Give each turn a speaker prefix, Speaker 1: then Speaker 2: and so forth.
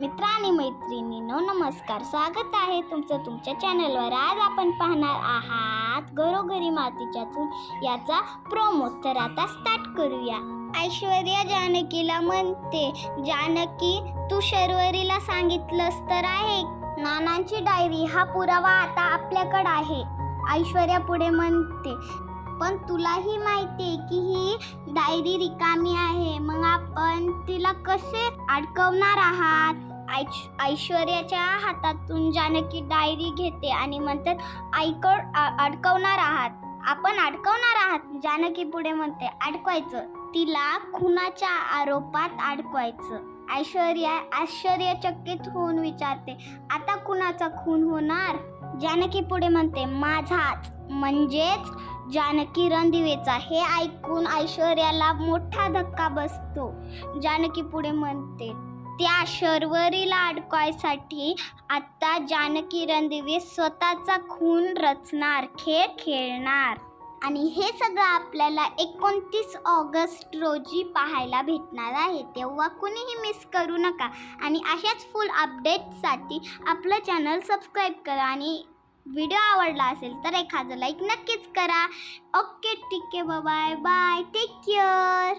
Speaker 1: मित्र आणि मैत्रिणींनो नमस्कार, स्वागत आहे तुमचं तुमच्या चॅनलवर। आज आपण पाहणार आहात घरोघरी मातीच्या चूल याचा प्रोमो। तर आता स्टार्ट करूया। ऐश्वर्या जानकीला म्हणते, जानकी तू शर्वरीला सांगितलंस तर आहे? नानांची डायरी हा पुरावा आता आपल्याकडे आहे। ऐश्वर्या पुढे म्हणते, पण तुलाही माहिती की ही डायरी रिकामी आहे, मग आपण तिला कसे अडकवणार आहात? ऐश्वर्याच्या हातातून जानकी डायरी घेते आणि म्हणतात, अडकवणार आहात? आपण अडकवणार आहात? जानकी पुढे म्हणते, अडकवायचं, तिला खुनाच्या आरोपात अडकवायचं। ऐश्वर्या आश्चर्यचकित होऊन विचारते, आता कुणाचा खून होणार? जानकी पुढे म्हणते, माझाच, म्हणजेच जानकी रणदिवेचा। हे ऐकून ऐश्वर्याला मोठा धक्का बसतो। जानकी पुढे म्हणते, त्या शर्वरीला अडकवायसाठी आता जानकी रणदिवे स्वतःचा खून रचणार, खेळ खेळणार। आणि हे सगळं आपल्याला 29 ऑगस्ट रोजी पाहायला भेटणार आहे, तेव्हा कुणीही मिस करू नका। आणि अशाच फुल अपडेटसाठी आपलं चॅनल सबस्क्राईब करा आणि व्हिडिओ आवडला असेल तर एखादं लाईक नक्कीच करा। ओके, ठीक आहे, बाय बाय, टेक केअर।